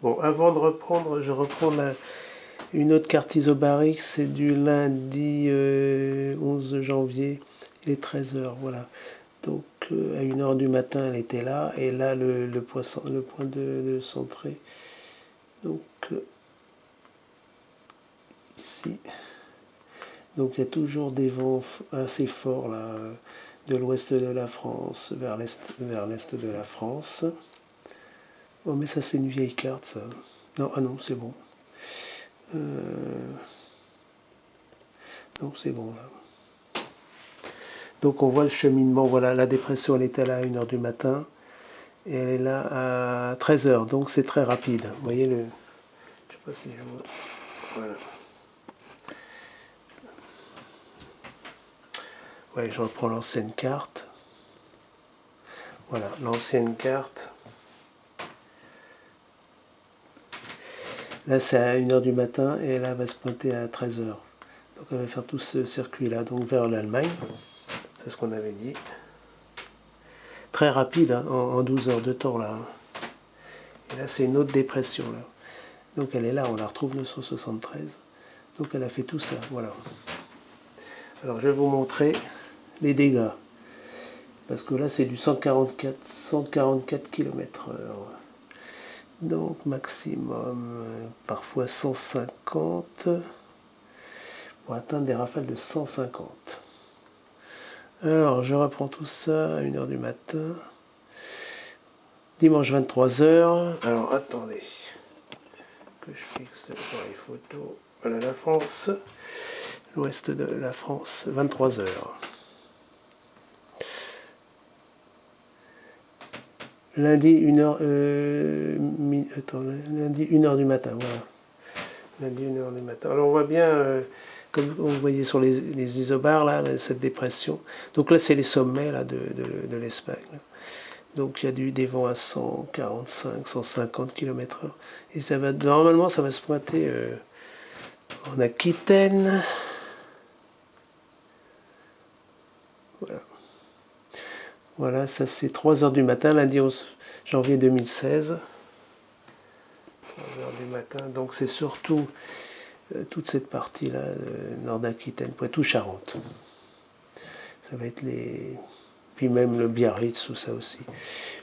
Bon, avant de reprendre, je reprends une autre carte isobarique, c'est du lundi 11 janvier, il est 13h, voilà. Donc à 1h du matin, elle était là, et là le point de centré. Donc ici. Donc il y a toujours des vents assez forts là, de l'ouest de la France vers l'est de la France. Oh mais ça c'est une vieille carte ça. Non, ah non, c'est bon. Non, c'est bon là. Donc on voit le cheminement, voilà, la dépression elle était là à 1h du matin et elle est là à 13h, donc c'est très rapide. Vous voyez le. Je sais pas si je vois. Voilà. Ouais, je reprends l'ancienne carte. Voilà, l'ancienne carte. Là, c'est à 1h du matin et là, elle va se pointer à 13h. Donc, elle va faire tout ce circuit-là, donc vers l'Allemagne. C'est ce qu'on avait dit. Très rapide, hein, en 12 heures de temps, là. Et là, c'est une autre dépression, là. Donc, elle est là, on la retrouve 973. Donc, elle a fait tout ça, voilà. Alors, je vais vous montrer les dégâts. Parce que là, c'est du 144 km/h. Donc maximum, parfois 150, pour atteindre des rafales de 150. Alors je reprends tout ça à 1h du matin. Dimanche 23h. Alors attendez, que je fixe dans les photos. Voilà la France, l'ouest de la France, 23h. Lundi 1h, lundi 1h du matin, voilà. Lundi 1h du matin. Alors on voit bien, comme vous voyez sur les isobars, là, cette dépression. Donc là, c'est les sommets là, de l'Espagne. Donc il y a des vents à 145, 150 km/h. Et ça va, normalement, ça va se pointer en Aquitaine. Voilà. Voilà, ça c'est 3h du matin, lundi 11 janvier 2016. 3h du matin, donc c'est surtout toute cette partie-là, nord d'Aquitaine, Poitou-Charentes. Ça va être les. Puis même le Biarritz, tout ça aussi.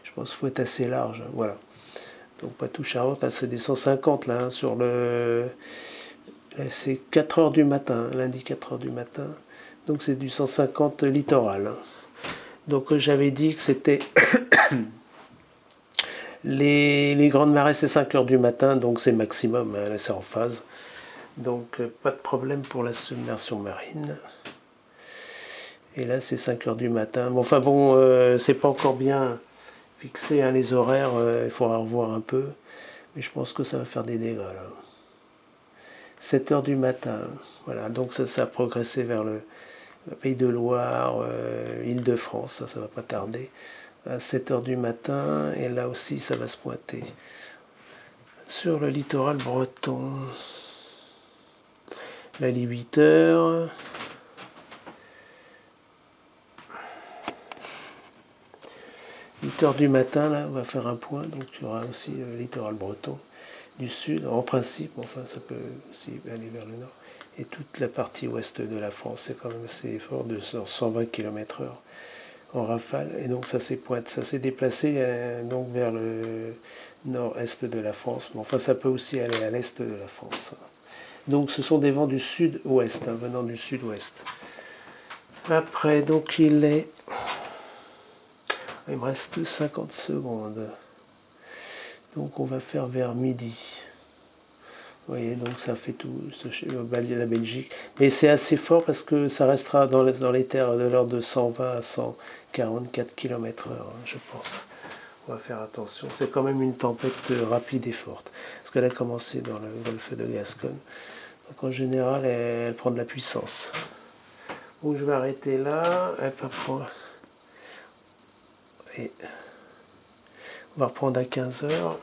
Je pense qu'il faut être assez large. Hein, voilà. Donc Poitou-Charentes, là c'est des 150 là, hein, sur le. Là, c'est 4h du matin, lundi 4h du matin. Donc c'est du 150 littoral. Hein. Donc j'avais dit que c'était. les grandes marées c'est 5h du matin, donc c'est maximum, hein, là c'est en phase. Donc pas de problème pour la submersion marine. Et là c'est 5h du matin. Bon, enfin bon, c'est pas encore bien fixé, hein, les horaires, il faudra revoir un peu. Mais je pense que ça va faire des dégâts là. 7h du matin, voilà, donc ça a progressé vers le Pays de Loire, Île-de-France, ça va pas tarder. À 7h du matin, et là aussi ça va se pointer. Sur le littoral breton, là il est 8h. 8h du matin, là, on va faire un point, donc il y aura aussi le littoral breton du sud, en principe, enfin ça peut aussi aller vers le nord, et toute la partie ouest de la France, c'est quand même assez fort, de 120 km/h en rafale, et donc ça s'est déplacé donc vers le nord-est de la France, mais enfin ça peut aussi aller à l'est de la France. Donc ce sont des vents du sud-ouest, hein, venant du sud-ouest. Après, donc il me reste 50 secondes. Donc on va faire vers midi. Vous voyez, donc ça fait tout la Belgique. Mais c'est assez fort parce que ça restera dans les terres de l'ordre de 120 à 144 km/h, je pense. On va faire attention. C'est quand même une tempête rapide et forte. Parce qu'elle a commencé dans le golfe de Gascogne. Donc en général, elle prend de la puissance. Donc je vais arrêter là. Elle peut prendre. Et on va reprendre à 15h.